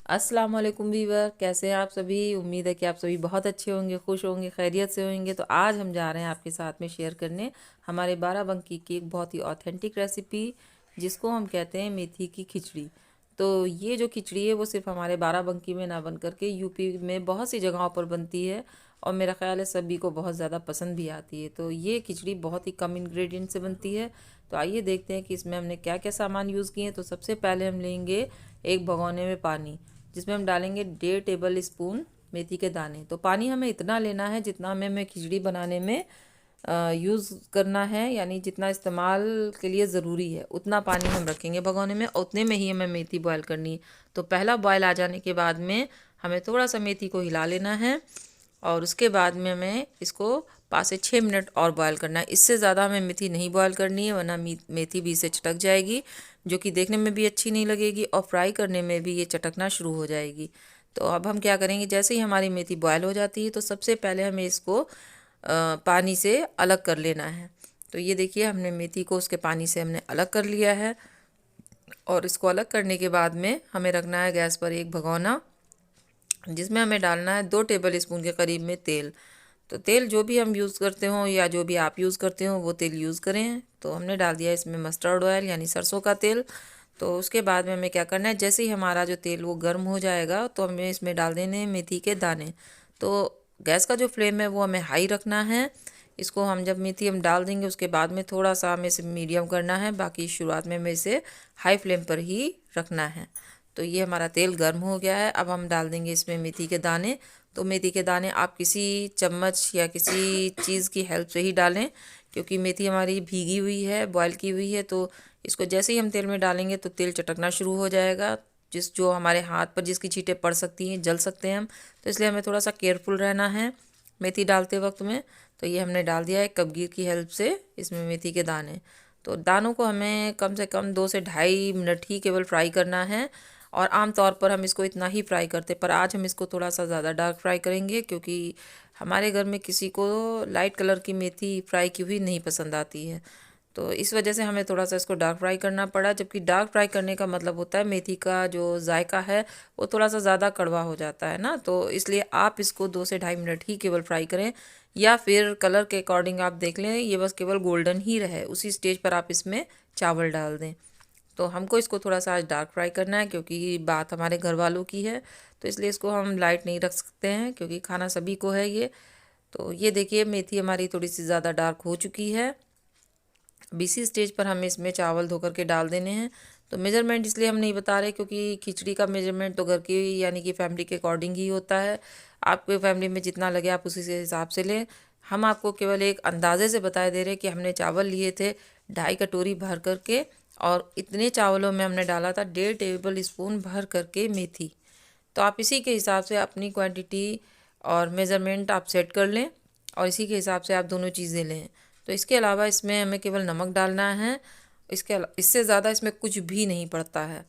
अस्सलाम वालेकुम वीवर, कैसे हैं आप सभी। उम्मीद है कि आप सभी बहुत अच्छे होंगे, खुश होंगे, खैरियत से होंगे। तो आज हम जा रहे हैं आपके साथ में शेयर करने हमारे बाराबंकी की एक बहुत ही ऑथेंटिक रेसिपी, जिसको हम कहते हैं मेथी की खिचड़ी। तो ये जो खिचड़ी है वो सिर्फ हमारे बाराबंकी में ना बन करके यूपी में बहुत सी जगहों पर बनती है, और मेरा ख्याल है सभी को बहुत ज़्यादा पसंद भी आती है। तो ये खिचड़ी बहुत ही कम इंग्रेडिएंट से बनती है। तो आइए देखते हैं कि इसमें हमने क्या क्या सामान यूज़ किए हैं। तो सबसे पहले हम लेंगे एक भगोने में पानी, जिसमें हम डालेंगे 1.5 टेबल स्पून मेथी के दाने। तो पानी हमें इतना लेना है जितना हमें खिचड़ी बनाने में यूज़ करना है, यानी जितना इस्तेमाल के लिए ज़रूरी है उतना पानी हम रखेंगे भगोने में, और उतने में ही हमें मेथी बॉयल करनी है। तो पहला बॉयल आ जाने के बाद में हमें थोड़ा सा मेथी को हिला लेना है, और उसके बाद में हमें इसको 5 से 6 मिनट और बॉयल करना है। इससे ज़्यादा हमें मेथी नहीं बॉयल करनी है, वरना मेथी भी इसे चटक जाएगी, जो कि देखने में भी अच्छी नहीं लगेगी और फ्राई करने में भी ये चटकना शुरू हो जाएगी। तो अब हम क्या करेंगे, जैसे ही हमारी मेथी बॉयल हो जाती है तो सबसे पहले हमें इसको पानी से अलग कर लेना है। तो ये देखिए, हमने मेथी को उसके पानी से हमने अलग कर लिया है, और इसको अलग करने के बाद में हमें रखना है गैस पर एक भगोना, जिसमें हमें डालना है 2 टेबल स्पून के करीब में तेल। तो तेल जो भी हम यूज़ करते हों या जो भी आप यूज़ करते हो वो तेल यूज़ करें। तो हमने डाल दिया इसमें मस्टर्ड ऑयल यानी सरसों का तेल। तो उसके बाद में हमें क्या करना है, जैसे ही हमारा जो तेल वो गर्म हो जाएगा तो हमें इसमें डाल देने हैं मेथी के दाने। तो गैस का जो फ्लेम है वो हमें हाई रखना है। इसको हम जब मेथी हम डाल देंगे उसके बाद में थोड़ा सा हमें इसे मीडियम करना है, बाकी शुरुआत में हमें इसे हाई फ्लेम पर ही रखना है। तो ये हमारा तेल गर्म हो गया है, अब हम डाल देंगे इसमें मेथी के दाने। तो मेथी के दाने आप किसी चम्मच या किसी चीज़ की हेल्प से ही डालें, क्योंकि मेथी हमारी भीगी हुई है, बॉयल की हुई है। तो इसको जैसे ही हम तेल में डालेंगे तो तेल चटकना शुरू हो जाएगा, जो हमारे हाथ पर जिसकी छींटें पड़ सकती हैं, जल सकते हैं हम। तो इसलिए हमें थोड़ा सा केयरफुल रहना है मेथी डालते वक्त में। तो ये हमने डाल दिया है कपगीर की हेल्प से इसमें मेथी के दाने। तो दानों को हमें कम से कम 2 से ढाई मिनट ही केवल फ्राई करना है, और आम तौर पर हम इसको इतना ही फ्राई करते, पर आज हम इसको थोड़ा सा ज़्यादा डार्क फ्राई करेंगे, क्योंकि हमारे घर में किसी को लाइट कलर की मेथी फ्राई की हुई नहीं पसंद आती है। तो इस वजह से हमें थोड़ा सा इसको डार्क फ्राई करना पड़ा, जबकि डार्क फ्राई करने का मतलब होता है मेथी का जो जायका है वो थोड़ा सा ज़्यादा कड़वा हो जाता है ना। तो इसलिए आप इसको 2 से ढाई मिनट ही केवल फ्राई करें, या फिर कलर के अकॉर्डिंग आप देख लें, ये बस केवल गोल्डन ही रहे, उसी स्टेज पर आप इसमें चावल डाल दें। तो हमको इसको थोड़ा सा आज डार्क फ्राई करना है, क्योंकि बात हमारे घर वालों की है। तो इसलिए इसको हम लाइट नहीं रख सकते हैं, क्योंकि खाना सभी को है ये। तो ये देखिए, मेथी हमारी थोड़ी सी ज़्यादा डार्क हो चुकी है। अब इसी स्टेज पर हमें इसमें चावल धो करके डाल देने हैं। तो मेजरमेंट इसलिए हम नहीं बता रहे, क्योंकि खिचड़ी का मेजरमेंट तो घर की यानी कि फैमिली के अकॉर्डिंग ही होता है। आपके फैमिली में जितना लगे आप उसी से हिसाब से लें। हम आपको केवल एक अंदाजे से बता दे रहे कि हमने चावल लिए थे 2.5 कटोरी भर करके, और इतने चावलों में हमने डाला था 1.5 टेबल स्पून भर करके मेथी। तो आप इसी के हिसाब से अपनी क्वांटिटी और मेज़रमेंट आप सेट कर लें, और इसी के हिसाब से आप दोनों चीज़ें लें। तो इसके अलावा इसमें हमें केवल नमक डालना है, इससे ज़्यादा इसमें कुछ भी नहीं पड़ता है।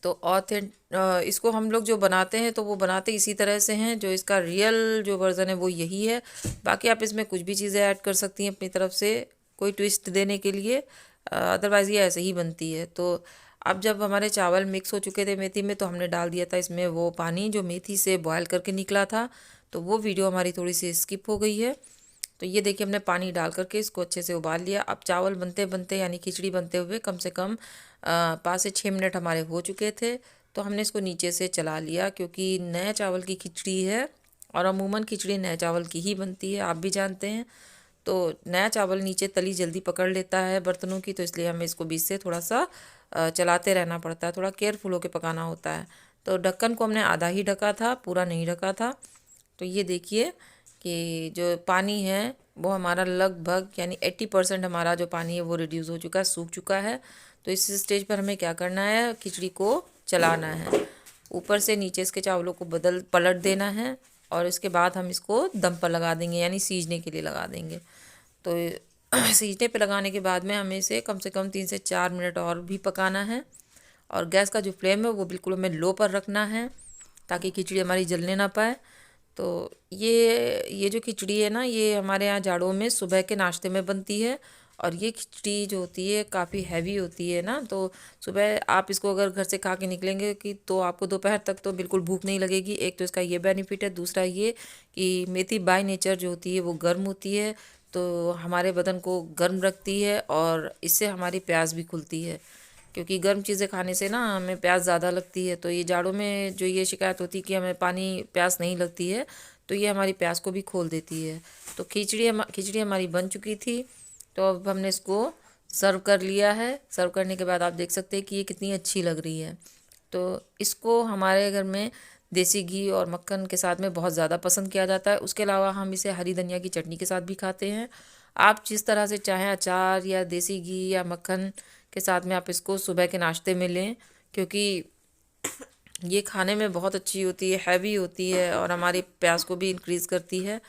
तो इसको हम लोग जो बनाते हैं तो वो बनाते इसी तरह से हैं, जो इसका रियल जो वर्ज़न है वो यही है। बाकी आप इसमें कुछ भी चीज़ें ऐड कर सकती हैं अपनी तरफ से, कोई ट्विस्ट देने के लिए। अदरवाइज़ ये ऐसे ही बनती है। तो अब जब हमारे चावल मिक्स हो चुके थे मेथी में, तो हमने डाल दिया था इसमें वो पानी जो मेथी से बॉयल करके निकला था। तो वो वीडियो हमारी थोड़ी सी स्किप हो गई है। तो ये देखिए, हमने पानी डाल करके इसको अच्छे से उबाल लिया। अब चावल बनते बनते यानी खिचड़ी बनते हुए कम से कम 5 से 6 मिनट हमारे हो चुके थे। तो हमने इसको नीचे से चला लिया, क्योंकि नए चावल की खिचड़ी है, और अमूमन खिचड़ी नए चावल की ही बनती है, आप भी जानते हैं। तो नया चावल नीचे तली जल्दी पकड़ लेता है बर्तनों की, तो इसलिए हमें इसको बीच से थोड़ा सा चलाते रहना पड़ता है, थोड़ा केयरफुल होकर पकाना होता है। तो ढक्कन को हमने आधा ही ढका था, पूरा नहीं ढका था। तो ये देखिए कि जो पानी है वो हमारा लगभग यानी 80% हमारा जो पानी है वो रिड्यूस हो चुका है, सूख चुका है। तो इस स्टेज पर हमें क्या करना है, खिचड़ी को चलाना है, ऊपर से नीचे इसके चावलों को बदल पलट देना है, और इसके बाद हम इसको दम पर लगा देंगे यानी सीजने के लिए लगा देंगे। तो सीजने पे लगाने के बाद में हमें इसे कम से कम 3 से 4 मिनट और भी पकाना है, और गैस का जो फ्लेम है वो बिल्कुल हमें लो पर रखना है, ताकि खिचड़ी हमारी जलने ना पाए। तो ये जो खिचड़ी है ना, ये हमारे यहाँ जाड़ों में सुबह के नाश्ते में बनती है, और ये खिचड़ी जो होती है काफ़ी हैवी होती है ना, तो सुबह आप इसको अगर घर से खा के निकलेंगे कि तो आपको दोपहर तक तो बिल्कुल भूख नहीं लगेगी। एक तो इसका ये बेनिफिट है, दूसरा ये कि मेथी बाय नेचर जो होती है वो गर्म होती है, तो हमारे बदन को गर्म रखती है और इससे हमारी प्यास भी खुलती है। क्योंकि गर्म चीज़ें खाने से ना हमें प्यास ज़्यादा लगती है, तो ये जाड़ों में जो ये शिकायत होती है कि हमें पानी प्यास नहीं लगती है, तो ये हमारी प्यास को भी खोल देती है। तो खिचड़ी हमारी बन चुकी थी, तो अब हमने इसको सर्व कर लिया है। सर्व करने के बाद आप देख सकते हैं कि ये कितनी अच्छी लग रही है। तो इसको हमारे घर में देसी घी और मक्खन के साथ में बहुत ज़्यादा पसंद किया जाता है। उसके अलावा हम इसे हरी धनिया की चटनी के साथ भी खाते हैं। आप जिस तरह से चाहें, अचार या देसी घी या मक्खन के साथ में आप इसको सुबह के नाश्ते में लें, क्योंकि ये खाने में बहुत अच्छी होती है, हैवी होती है और हमारी प्यास को भी इंक्रीज़ करती है।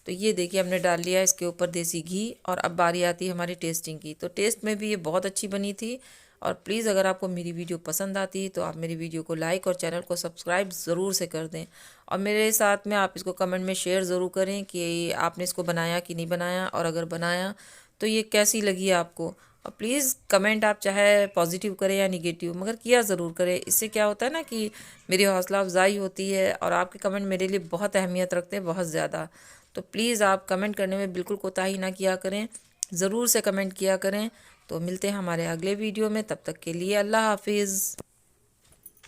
तो ये देखिए हमने डाल लिया इसके ऊपर देसी घी, और अब बारी आती है हमारी टेस्टिंग की। तो टेस्ट में भी ये बहुत अच्छी बनी थी। और प्लीज़ अगर आपको मेरी वीडियो पसंद आती है तो आप मेरी वीडियो को लाइक और चैनल को सब्सक्राइब ज़रूर से कर दें, और मेरे साथ में आप इसको कमेंट में शेयर ज़रूर करें कि आपने इसको बनाया कि नहीं बनाया, और अगर बनाया तो ये कैसी लगी आपको। और प्लीज़ कमेंट आप चाहे पॉजिटिव करें या निगेटिव, मगर किया ज़रूर करें। इससे क्या होता है ना कि मेरी हौसला अफजाई होती है, और आपके कमेंट मेरे लिए बहुत अहमियत रखते हैं, बहुत ज़्यादा। तो प्लीज़ आप कमेंट करने में बिल्कुल कोताही ना किया करें, ज़रूर से कमेंट किया करें। तो मिलते हैं हमारे अगले वीडियो में, तब तक के लिए अल्लाह हाफिज़।